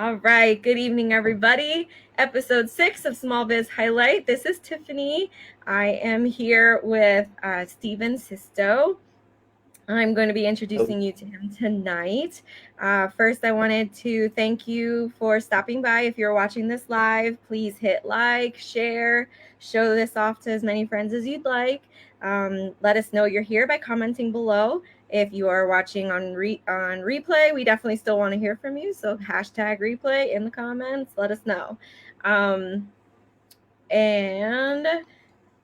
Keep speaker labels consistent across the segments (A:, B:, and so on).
A: All right. Good evening, everybody. Episode 6 of Small Biz Highlight. This is Tiffany. I am here with Stephen Sisto. I'm going to be introducing you to him tonight. First, I wanted to thank you for stopping by. If you're watching this live, please hit like, share, show this off to as many friends as you'd like. Let us know you're here by commenting below. If you are watching on replay, we definitely still want to hear from you. So hashtag replay in the comments. Let us know. And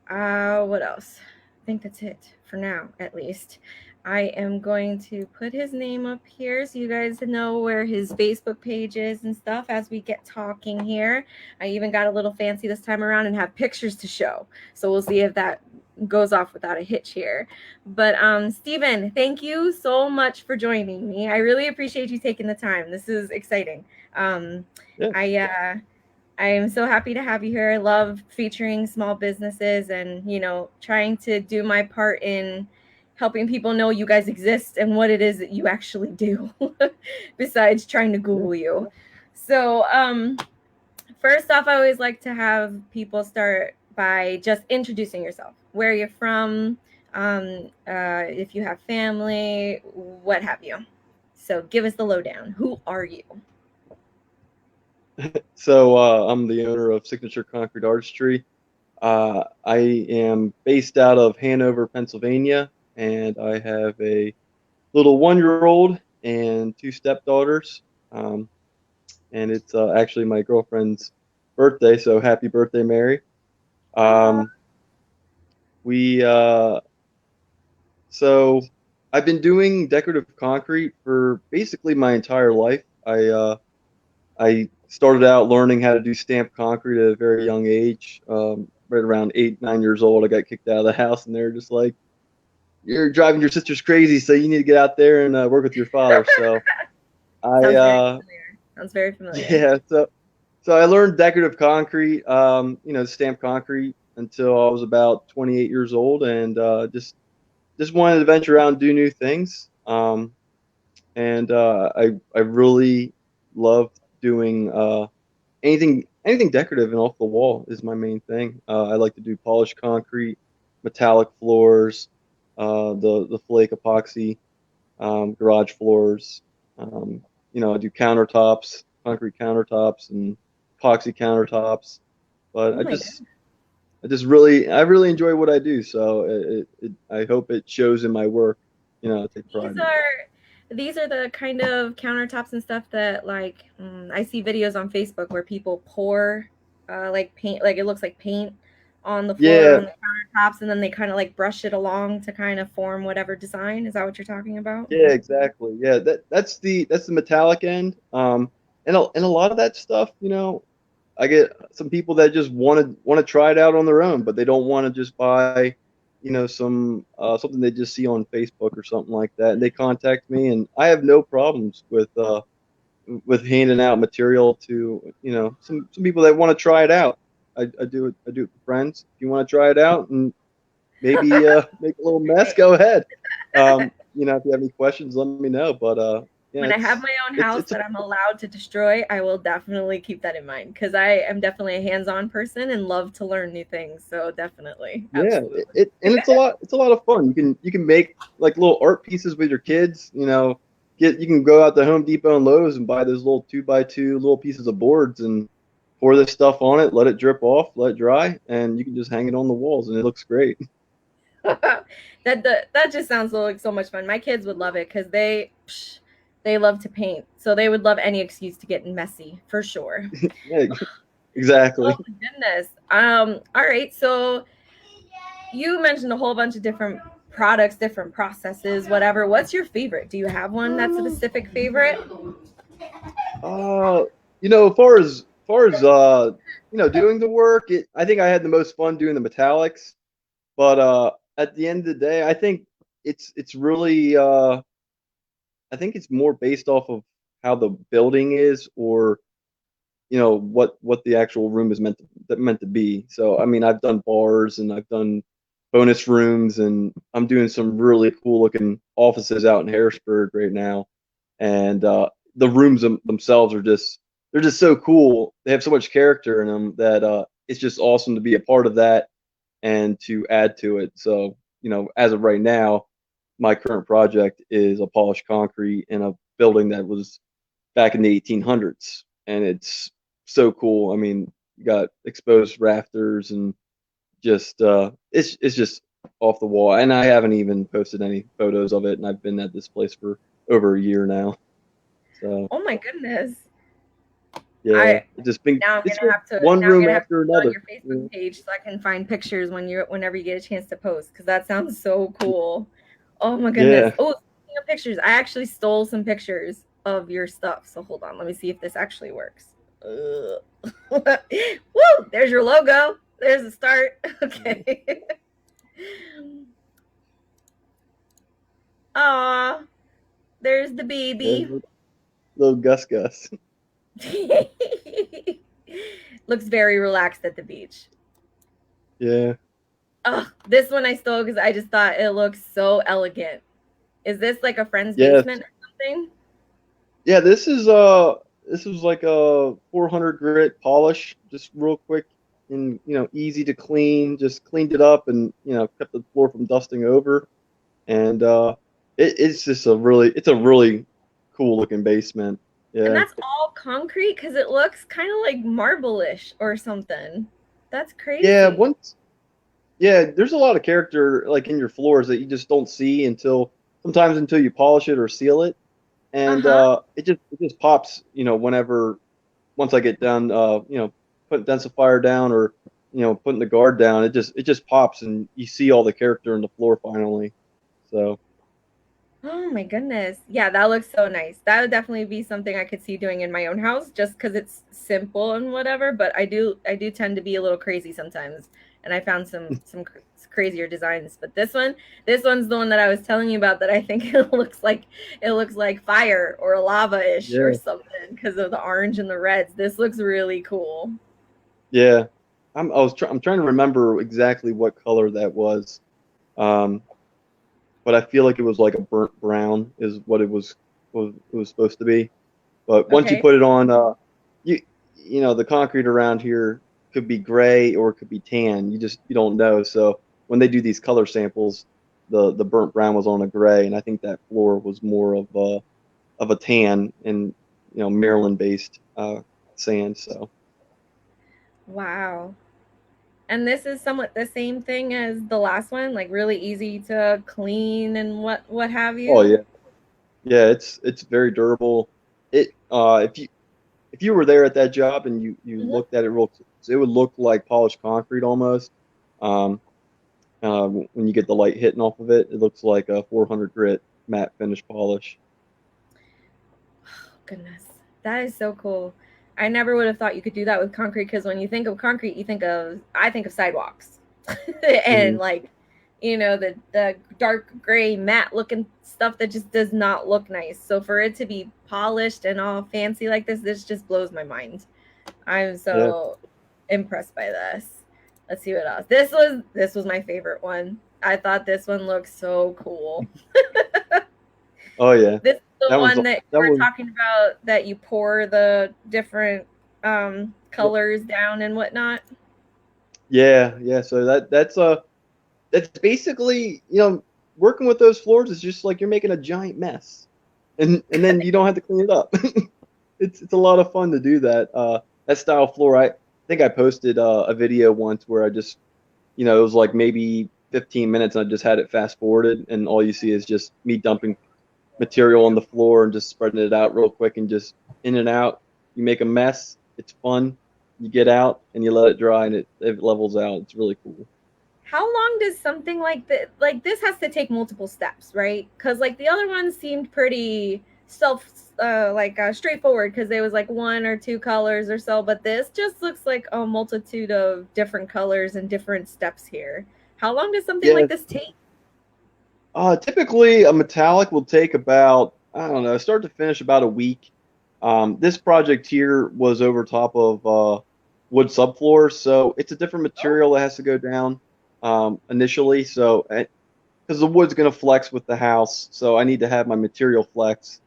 A: what else? I think that's it for now, at least. I am going to put his name up here so you guys know where his Facebook page is and stuff as we get talking here. I even got a little fancy this time around and have pictures to show. So we'll see if that goes off without a hitch here. But Stephen, thank you so much for joining me. I really appreciate you taking the time. This is exciting. I am so happy to have you here. I love featuring small businesses and, trying to do my part in helping people know you guys exist and what it is that you actually do besides trying to Google you. So first off, I always like to have people start by just introducing yourself, where you're from, if you have family, what have you. So give us the lowdown. Who are you?
B: So I'm the owner of Signature Concrete Artistry. I am based out of Hanover, Pennsylvania, and I have a little 1-year-old and 2 stepdaughters. And it's actually my girlfriend's birthday, so happy birthday, Mary. So I've been doing decorative concrete for basically my entire life. I started out learning how to do stamped concrete at a very young age. Right around 8, 9 years old, I got kicked out of the house, and they're just like, "You're driving your sisters crazy, so you need to get out there and work with your father." So
A: Sounds very familiar.
B: Yeah. So I learned decorative concrete, stamped concrete until I was about 28 years old, and just wanted to venture out and do new things. I really love doing anything decorative and off the wall is my main thing. I like to do polished concrete, metallic floors, the flake epoxy, garage floors. I do countertops, concrete countertops, and epoxy countertops. But I really enjoy what I do. So I hope it shows in my work. I take pride in it.
A: These are the kind of countertops and stuff that I see videos on Facebook where people pour paint, like it looks like paint on the floor on the countertops, and then they kind of brush it along to kind of form whatever design. Is that what you're talking about?
B: Yeah, exactly. Yeah, that's the metallic end. And a lot of that stuff, I get some people that just want to try it out on their own, but they don't want to just buy something they just see on Facebook or something like that, and they contact me, and I have no problems with handing out material to some people that want to try it out. I do it for friends. If you want to try it out and maybe make a little mess, go ahead. If you have any questions, let me know. But
A: when I have my own house that I'm allowed to destroy, I will definitely keep that in mind, because I am definitely a hands-on person and love to learn new things. So definitely, absolutely.
B: It's a lot of fun. You can make like little art pieces with your kids. You can go out to Home Depot and Lowe's and buy those little 2x2 little pieces of boards and pour this stuff on it, let it drip off, let it dry, and you can just hang it on the walls, and it looks great.
A: That just sounds like so much fun. My kids would love it because they love to paint, so they would love any excuse to get messy for sure.
B: Yeah, exactly.
A: Oh my goodness. All right, so you mentioned a whole bunch of different products, different processes, whatever. What's your favorite? Do you have one that's a specific favorite?
B: As far as doing the work, I think I had the most fun doing the metallics, but at the end of the day, I think it's really I think it's more based off of how the building is, or what the actual room is meant to be. So I mean, I've done bars and I've done bonus rooms, and I'm doing some really cool looking offices out in Harrisburg right now, and the rooms themselves are they're just so cool. They have so much character in them that it's just awesome to be a part of that and to add to it. So, as of right now, my current project is a polished concrete in a building that was back in the 1800s, and it's so cool. I mean, you got exposed rafters and just it's just off the wall. And I haven't even posted any photos of it, and I've been at this place for over a year now. So
A: Oh my goodness.
B: yeah,
A: I
B: it's just been
A: now I'm
B: it's
A: gonna
B: been
A: have to
B: one
A: now I'm
B: room
A: gonna have to
B: after
A: go on
B: another.
A: your Facebook page so I can find pictures whenever you get a chance to post, because that sounds so cool. Oh my goodness.
B: Yeah,
A: Oh, speaking of pictures, I actually stole some pictures of your stuff. So hold on, let me see if this actually works. Woo! There's your logo. There's the start. Okay. Aw, there's the
B: yeah,
A: baby.
B: little Gus Gus.
A: Looks very relaxed at the beach.
B: Yeah,
A: Oh, this one I stole because I just thought it looks so elegant. Is this like a friend's
B: yeah,
A: basement or something?
B: yeah. This was like a 400 grit polish, just real quick and easy to clean. Just cleaned it up and kept the floor from dusting over. And it's just it's a really cool looking basement.
A: And
B: Yeah,
A: that's all concrete because it looks kind of like marble-ish or something. That's
B: yeah.
A: crazy.
B: Once Yeah, there's a lot of character like in your floors that you just don't see until sometimes until you polish it or seal it, and
A: Uh-huh.
B: it just pops. Whenever once I get done, putting densifier down or putting the guard down, it just pops and you see all the character in the floor finally. So
A: Oh my goodness. Yeah, that looks so nice. That would definitely be something I could see doing in my own house just because it's simple and whatever, but I do tend to be a little crazy sometimes. And I found some crazier designs, but this one's the one that I was telling you about that I think it looks like fire or lava-ish or
B: yeah,
A: something because of the orange and the reds. This looks really cool.
B: yeah. I'm trying to remember exactly what color that was. Um, but I feel like it was like a burnt brown is what it was supposed to be. But once you
A: Okay.
B: put it on, you the concrete around here could be gray or it could be tan. You don't know. So when they do these color samples, the burnt brown was on a gray, and I think that floor was more of a tan and Maryland based sand. So
A: Wow. And this is somewhat the same thing as the last one, like really easy to clean and what have
B: oh
A: you.
B: yeah, yeah, it's very durable. If you were there at that job and you
A: Mhm.
B: looked at it real close, it would look like polished concrete almost. Um, when you get the light hitting off of it, it looks like a 400 grit matte finish polish.
A: Goodness, that is so cool. I never would have thought you could do that with concrete because when you think of concrete, I think of sidewalks and
B: Hmm.
A: like, the dark gray matte looking stuff that just does not look nice. So for it to be polished and all fancy like this just blows my mind. I'm
B: Yeah.
A: so impressed by this. Let's see what else. This was my favorite one. I thought this one looked so cool.
B: Oh yeah.
A: This is the
B: That one's
A: one that you
B: that
A: were
B: was
A: talking about that you pour the different colors down and whatnot.
B: yeah. So that's basically working with those floors is just like you're making a giant mess, and then you don't have to clean it up. It's a lot of fun to do that. That style floor. I think I posted a video once where I just it was like maybe 15 minutes and I just had it fast forwarded and all you see is just me dumping material on the floor and just spreading it out real quick and just in and out. You make a mess. It's fun. You get out and you let it dry and it levels out. It's really cool.
A: How long does something like this has to take multiple steps, right? Because like the other one seemed pretty straightforward because there was like one or two colors or so, but this just looks like a multitude of different colors and different steps here. How long does something
B: Yeah.
A: like this take?
B: Typically a metallic will take about, I don't know, start to finish about a week. This project here was over top of wood subfloors, so it's a different
A: Oh,
B: material that has to go down initially. So because the wood's going to flex with the house, so I need to have my material flex,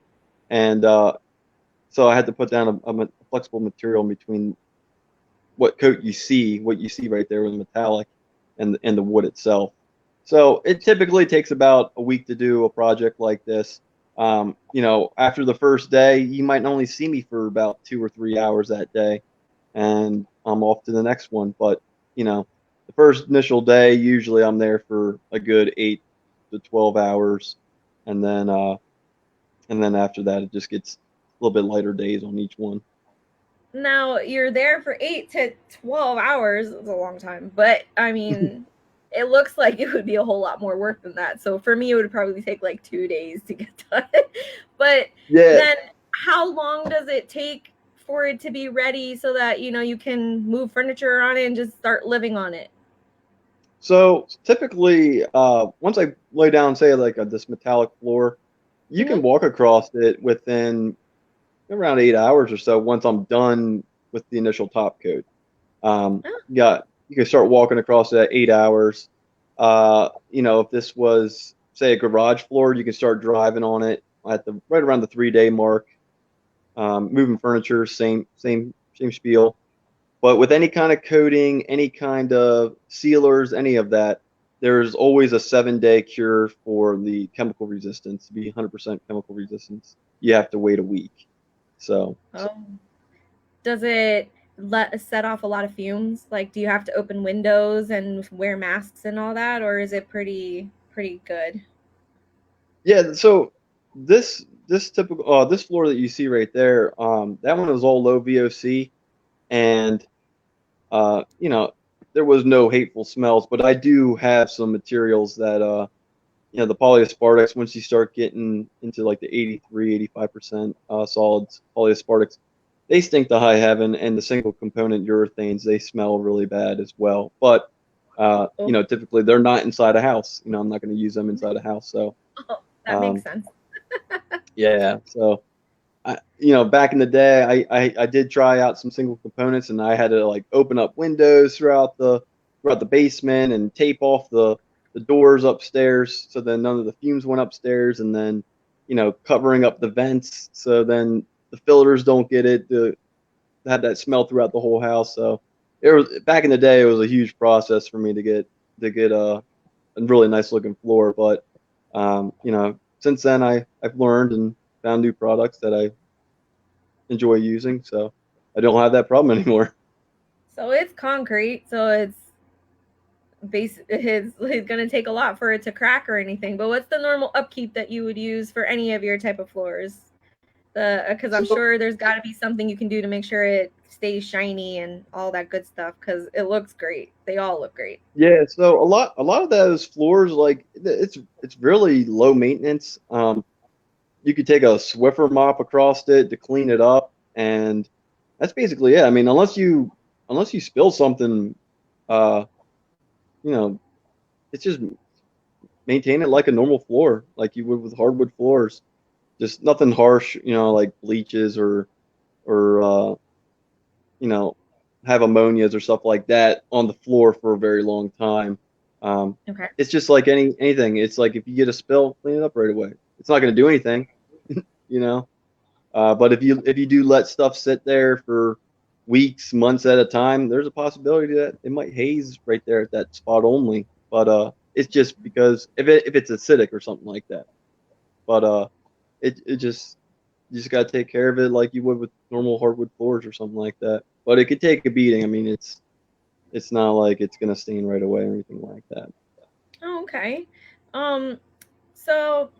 B: and so I had to put down a flexible material in between what coat you see, what you see right there with the metallic and the wood itself. So it typically takes about a week to do a project like this. You know, after the first day, you might only see me for about 2 or 3 hours that day, and I'm off to the next one. But you know, the first initial day, usually I'm there for a good 8 to 12 hours, and then after that, it just gets a little bit lighter days on each one.
A: Now you're there for 8 to 12 hours. It's a long time, but I mean, it looks like it would be a whole lot more work than that. So for me, it would probably take like 2 days to get done. But
B: Yeah.
A: then, how long does it take for it to be ready so that you can move furniture on it and just start living on it?
B: So typically, once I lay down, say like this metallic floor, you can
A: Mm-hmm.
B: walk across it within around 8 hours or so. Once I'm done with the initial top coat,
A: Oh,
B: you can start walking across that 8 hours. You know, if this was say a garage floor, you can start driving on it at the right around the 3 day mark. Moving furniture, same spiel. But with any kind of coating, any kind of sealers, any of that, there's always a 7 day cure for the chemical resistance. To be 100% chemical resistance, you have to wait a week. So,
A: oh. Does it set off a lot of fumes? Like, do you have to open windows and wear masks and all that, or is it pretty good?
B: yeah, so this typical this floor that you see right there, that one is all low VOC, and you know, there was no hateful smells, but I do have some materials that you know, the polyaspartics, once you start getting into like the 83, 85% solids polyaspartics, they stink to high heaven, and the single component urethanes, they smell really bad as well. But you
A: Oh,
B: know, typically they're not inside a house. You know, I'm not going to use them inside a house. So
A: oh, that makes
B: um,
A: sense.
B: yeah, so you know, back in the day, I did try out some single components, and I had to like open up windows throughout the basement and tape off the doors upstairs, so then none of the fumes went upstairs, and then you know, covering up the vents so then the filters don't get it to have that smell throughout the whole house. So it was back in the day, it was a huge process for me to get a really nice looking floor, but you know, since then I've learned and found new products that I enjoy using, so I don't have that problem anymore.
A: So it's concrete, so it's going to take a lot for it to crack or anything. But what's the normal upkeep that you would use for any of your type of floors? Because I'm
B: So
A: sure there's got to be something you can do to make sure it stays shiny and all that good stuff, because it looks great. They all look great.
B: yeah, so a lot of those floors, like it's really low maintenance. You could take a Swiffer mop across it to clean it up, and that's basically it. I mean, unless you spill something, uh, you know, it's just maintain it like a normal floor, like you would with hardwood floors. Just nothing harsh, you know, like bleaches or you know, have ammonias or stuff like that on the floor for a very long time.
A: Okay.
B: It's just like anything. It's like if you get a spill, clean it up right away. It's not going to do anything, you know. But if you do let stuff sit there for weeks, months at a time, there's a possibility that it might haze right there at that spot only. But it's just because if it's acidic or something like that. But it just you just got to take care of it like you would with normal hardwood floors or something like that. But it could take a beating. I mean, it's not like it's gonna stain right away or anything like that.
A: Oh, okay. Um, so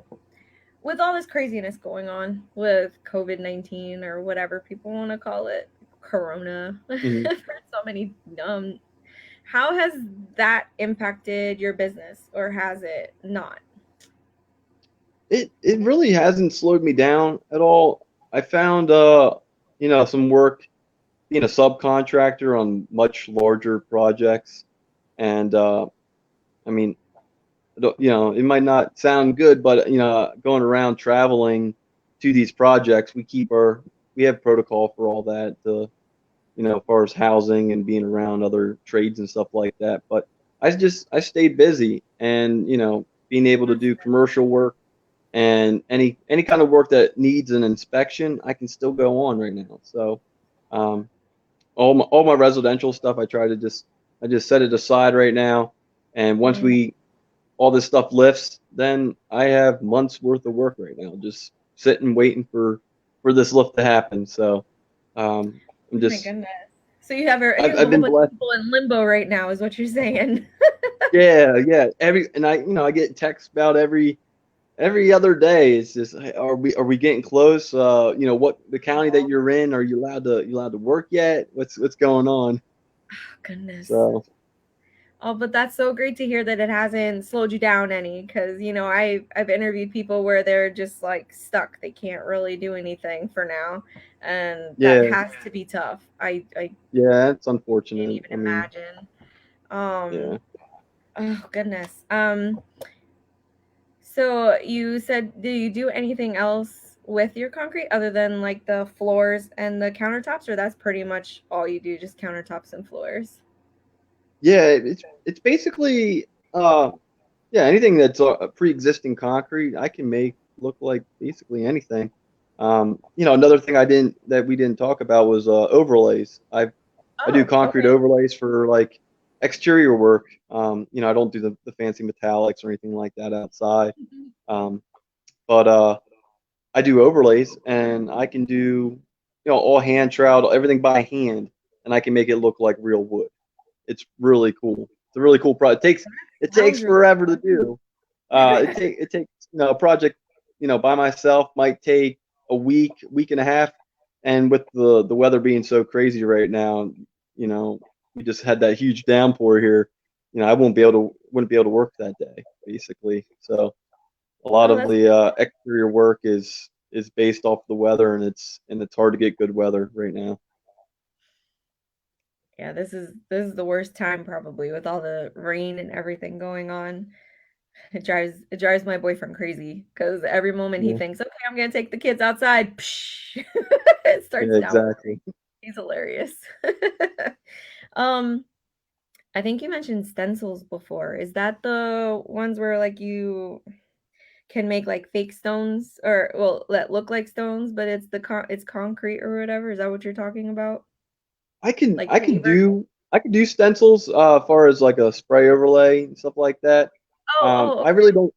A: with all this craziness going on with COVID-19 or whatever people want to call it, Corona,
B: Hmm.
A: for so many, how has that impacted your business, or has it not?
B: It really hasn't slowed me down at all. I found you know, some work being a subcontractor on much larger projects, and I mean, you know, it might not sound good, but you know, going around traveling to these projects, we have protocol for all that. You know, as far as housing and being around other trades and stuff like that. But I stayed busy, and you know, being able to
A: That's
B: do commercial work and any kind of work that needs an inspection, I can still go on right now. So Um, all my residential stuff, I just set it aside right now, and once
A: Mm,
B: we all this stuff lifts, then I have months worth of work right now, just sitting waiting for this lift to happen. So I'm
A: oh my
B: just
A: goodness. So you have a
B: I've
A: whole
B: been
A: bunch of
B: blessed.
A: people in limbo right now, is what you're saying.
B: Yeah, yeah. I get texts about every other day. It's just, hey, are we getting close? What the county that
A: Oh,
B: you're in, are you allowed to work yet? What's going on?
A: goodness.
B: So
A: Oh, but that's so great to hear that it hasn't slowed you down any, because I've interviewed people where they're just like stuck. They can't really do anything for now, and that
B: yeah,
A: has to be tough. I
B: yeah, it's
A: can't
B: unfortunate.
A: even
B: I mean,
A: imagine. Um,
B: yeah.
A: oh goodness. So you said, do you do anything else with your concrete other than like the floors and the countertops, or that's pretty much all you do, just countertops and floors?
B: Yeah, it's basically yeah, anything that's a pre-existing concrete, I can make look like basically anything. Another thing that we didn't talk about was overlays. I do
A: Oh,
B: concrete
A: okay.
B: overlays for like exterior work. I don't do the fancy metallics or anything like that outside. Um, but I do overlays, and I can do all hand troweled, everything by hand, and I can make it look like real wood. It's really cool. It's a really cool project. It takes
A: Sounds really
B: forever to do. It takes a project by myself might take a week and a half, and with the weather being so crazy right now, we just had that huge downpour here. I wouldn't be able to work that day basically. So a lot
A: Oh,
B: of
A: that's
B: the exterior work is based off the weather, and it's hard to get good weather right now.
A: yeah, this is the worst time probably with all the rain and everything going on. It drives my boyfriend crazy because every moment he
B: Yeah,
A: thinks, okay, I'm gonna take the kids outside, psh, it starts
B: yeah,
A: downpouring.
B: exactly.
A: He's hilarious. Um, I think you mentioned stencils before. Is that the ones where like you can make like fake stones, or well, that look like stones, but it's concrete or whatever? Is that what you're talking about? Like paver?
B: I can do stencils as far as like a spray overlay and stuff like that.
A: Oh,
B: I really don't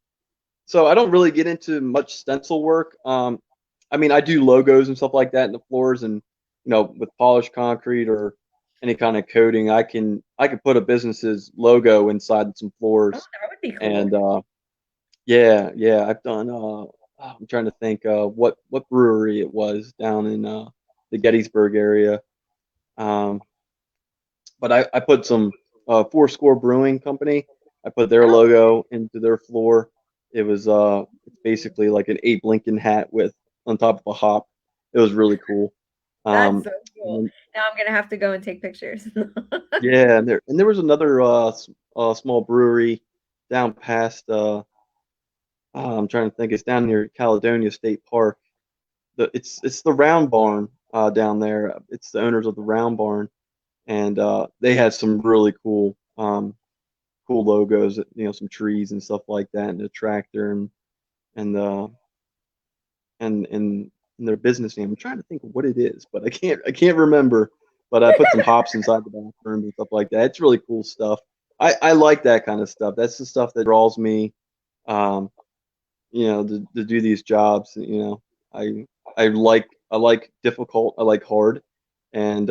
B: so I don't really get into much stencil work. I mean I do logos and stuff like that in the floors, and with polished concrete or any kind of coating, I can put a business's logo inside some
A: oh,
B: floors.
A: that would be
B: And
A: cool.
B: yeah, yeah, I've done I'm trying to think what brewery it was down in the Gettysburg area. Um, but I put some Four Score Brewing Company. I put their
A: Oh,
B: logo into their floor. It's basically like an Abe Lincoln hat with on top of a hop. It was really cool.
A: that's so
B: And
A: cool.
B: then,
A: Now I'm gonna have to go and take pictures.
B: yeah, and there was another small brewery down past I'm trying to think. It's down near Caledonia State Park. It's the Round Barn down there. It's the owners of the Round Barn, and they had some really cool logos, some trees and stuff like that, and a tractor and uh and their business name. I'm trying to think of what it is, but I can't remember. But I put some hops inside the bathroom and stuff like that. It's really cool stuff. I like that kind of stuff. That's the stuff that draws me, um, to do these jobs. I I like difficult. I like hard, and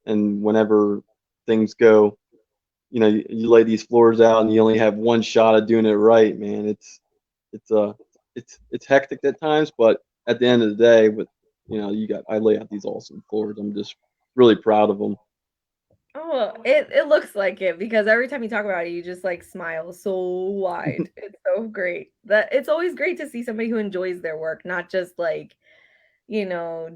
B: whenever things go, you lay these floors out and you only have one shot of doing it right, man. It's it's hectic at times, but at the end of the day, with I lay out these awesome floors. I'm just really proud of them.
A: Oh, it looks like it because every time you talk about it, you just like smile so wide. It's so great. That it's always great to see somebody who enjoys their work, not just like,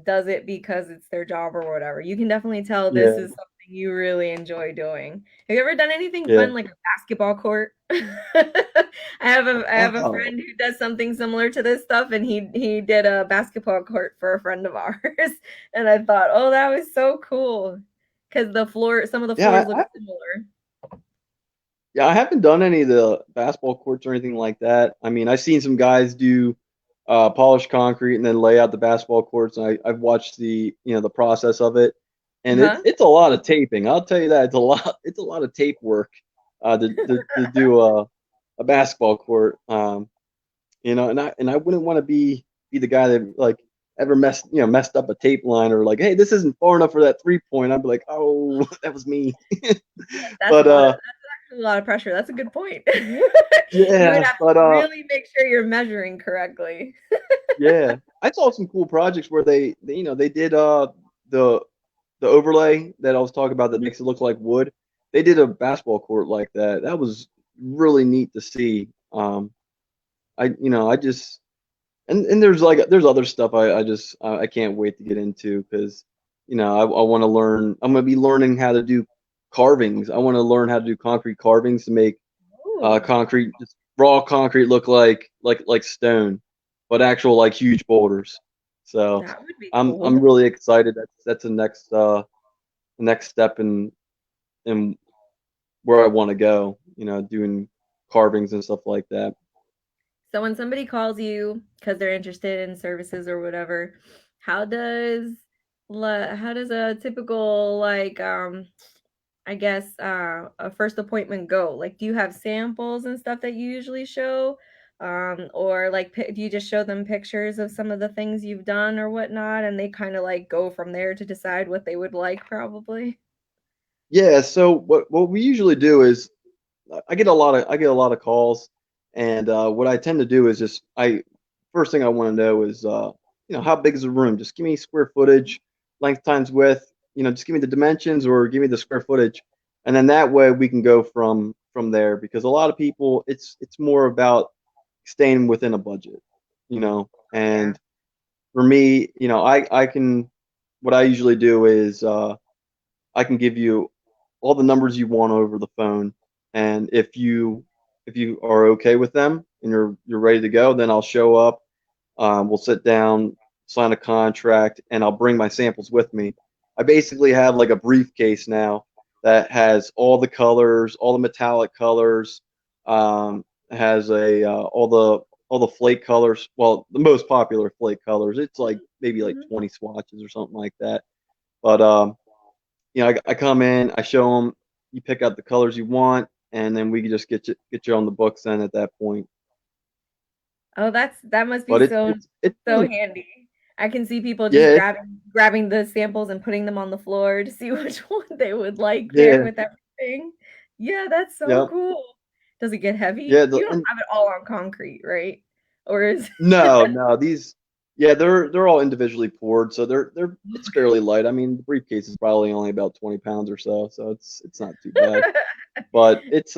A: does it because it's their job or whatever. You can definitely tell this
B: Yeah,
A: is something you really enjoy doing. Have you ever done anything
B: yeah.
A: fun like a basketball court? I have a
B: Oh,
A: friend who does something similar to this stuff, and he did a basketball court for a friend of ours. And I thought, oh, that was so cool. Because some of the
B: yeah.
A: floors look similar.
B: Yeah, I haven't done any of the basketball courts or anything like that. I mean, I've seen some guys do polish concrete and then lay out the basketball courts. And I've watched the the process of it, and
A: Huh?
B: it's a lot of taping. I'll tell you that it's a lot of tape work to do a basketball court. And I wouldn't want to be the guy that like ever messed up a tape line or like, hey, this isn't far enough for that 3 point. I'd be like, oh, that was me.
A: That's
B: But
A: a lot of pressure. That's a good point. You would
B: yeah,
A: have
B: but
A: to really make sure you're measuring correctly.
B: yeah, I saw some cool projects where they did the the overlay that I was talking about that makes it look like wood. They did a basketball court like that. That was really neat to see. I just and there's other stuff I can't wait to get into because I want to learn. I'm gonna be learning how to do carvings. I want to learn how to do concrete carvings to make
A: Ooh,
B: concrete, just raw concrete look like stone, but actual like huge boulders. So
A: that would be
B: I'm
A: cool.
B: really excited. That's the next step in where I want to go. Doing carvings and stuff like that.
A: So when somebody calls you because they're interested in services or whatever, how does how does a typical I guess a first appointment go? Like, do you have samples and stuff that you usually show? Or like do you just show them pictures of some of the things you've done or whatnot, and they kind of like go from there to decide what they would like, probably?
B: Yeah. So what we usually do is I get a lot of calls, and what I tend to do is just I first thing I want to know is how big is the room? Just give me square footage, length times width. Just give me the dimensions or give me the square footage, and then that way we can go from there. Because a lot of people, it's more about staying within a budget,
A: Yeah.
B: and for me, I can what I usually do is I can give you all the numbers you want over the phone, and if you are okay with them and you're ready to go, then I'll show up. We'll sit down, sign a contract, and I'll bring my samples with me. I basically have like a briefcase now that has all the colors, all the metallic colors, has all the flake colors. Well, the most popular flake colors. It's like maybe like
A: Mhm.
B: 20 swatches or something like that. But I come in, I show them, you pick out the colors you want, and then we can just get you on the books then at that point.
A: Oh, that must be
B: But it's
A: so
B: really
A: handy. I can see people just
B: yeah
A: grabbing the samples and putting them on the floor to see which one they would like paired
B: yeah
A: with everything. Yeah, that's so
B: yeah
A: cool. Does it get heavy?
B: yeah
A: You don't
B: and
A: have it all on concrete, right? Or is
B: no, these yeah they're all individually poured, so they're it's
A: Okay.
B: fairly light. I mean, the briefcase is probably only about 20 pounds or so it's not too bad. But it's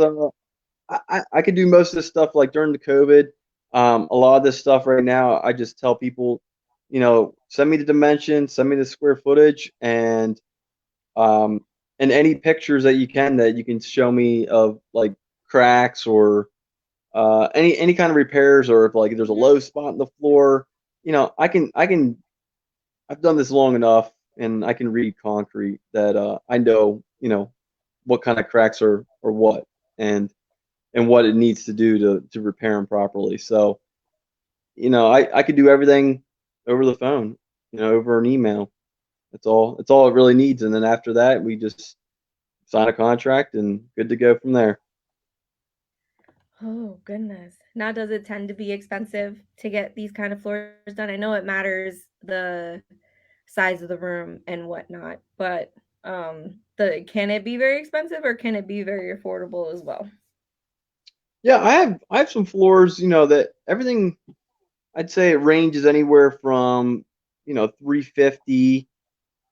B: I could do most of this stuff like during the COVID. A lot of this stuff right now, I just tell people, send me the dimensions, send me the square footage, um, and any pictures that you can show me of like cracks or any kind of repairs, or if like there's a
A: Mhm.
B: low spot in the floor. I've done this long enough, and I can read concrete that I know what kind of cracks are or what, and what it needs to do to repair them properly. So, I could do everything over the phone, over an email. That's all it really needs. And then after that, we just sign a contract and good to go from there.
A: Oh, goodness. Now, does it tend to be expensive to get these kind of floors done? I know it matters the size of the room and whatnot, but the can it be very expensive or can it be very affordable as well?
B: Yeah, I have some floors, that everything I'd say it ranges anywhere from, 350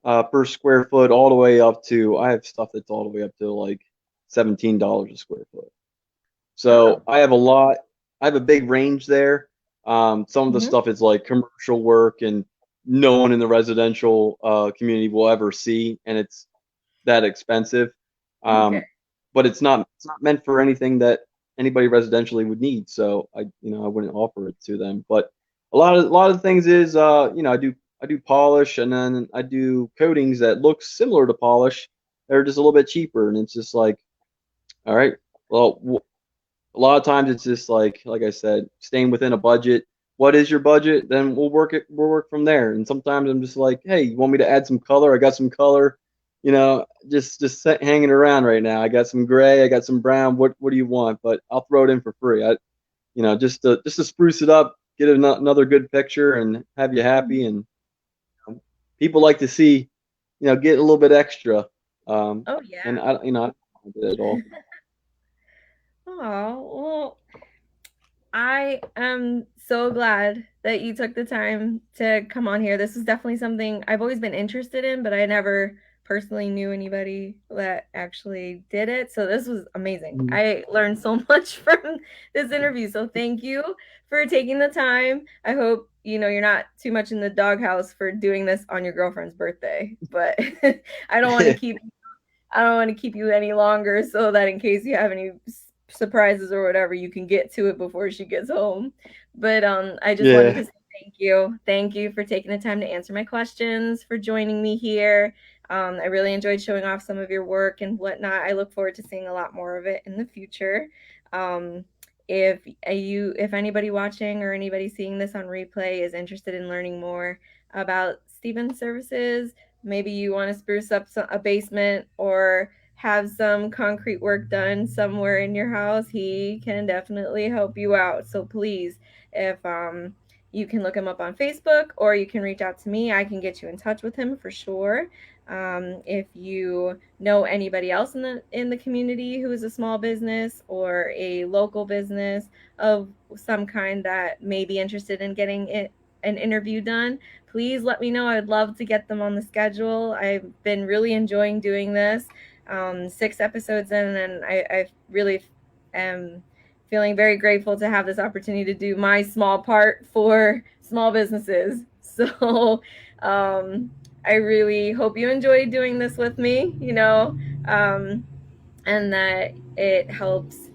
B: per square foot all the way up to I have stuff that's all the way up to like $17 a square foot. So
A: Oh.
B: I have a lot. I have a big range there. Some of the
A: Hmm.
B: stuff is like commercial work, and no one in the residential community will ever see, and it's that expensive.
A: Okay.
B: Um, but it's not meant for anything that anybody residentially would need. So I wouldn't offer it to them. But a lot of things is I do polish, and then I do coatings that look similar to polish. They're just a little bit cheaper, and it's just like, all right, well, a lot of times it's just like I said, staying within a budget. what is your budget? Then we'll work from there. And sometimes I'm just like, hey, you want me to add some color? I got some color, just hanging around right now. I got some gray, I got some brown. What do you want? But I'll throw it in for free. Just to spruce it up, get another good picture, and have you happy. And people like to see, get a little bit extra.
A: Oh yeah.
B: And I don't mind it at all.
A: Oh, well, I am so glad that you took the time to come on here. This is definitely something I've always been interested in, but I never personally knew anybody that actually did it. So this was amazing.
B: Mhm.
A: I learned so much from this interview. So thank you for taking the time. I hope you're not too much in the doghouse for doing this on your girlfriend's birthday, but I don't want to keep I don't want to keep you any longer so that in case you have any surprises or whatever, you can get to it before she gets home. But I just wanted
B: Yeah.
A: to say thank you. Thank you for taking the time to answer my questions, for joining me here. I really enjoyed showing off some of your work and whatnot. I look forward to seeing a lot more of it in the future. Um, if anybody watching or anybody seeing this on replay is interested in learning more about Stephen's services, maybe you want to spruce up a basement or have some concrete work done somewhere in your house, he can definitely help you out. So please, if you can look him up on Facebook or you can reach out to me, I can get you in touch with him for sure. If you know anybody else in the community who is a small business or a local business of some kind that may be interested in getting an interview done, please let me know. I'd love to get them on the schedule. I've been really enjoying doing this. 6 episodes in, and I really am feeling very grateful to have this opportunity to do my small part for small businesses. So I really hope you enjoyed doing this with me, and that it helps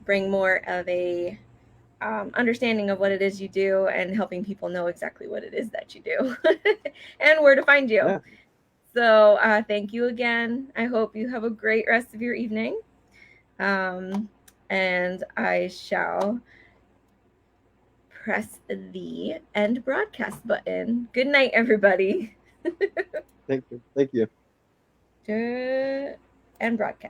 A: bring more of a understanding of what it is you do and helping people know exactly what it is that you do and where to find you.
B: Yeah.
A: So thank you again. I hope you have a great rest of your evening. And I shall press the end broadcast button. Good night, everybody.
B: Thank you. Thank you.
A: End broadcast.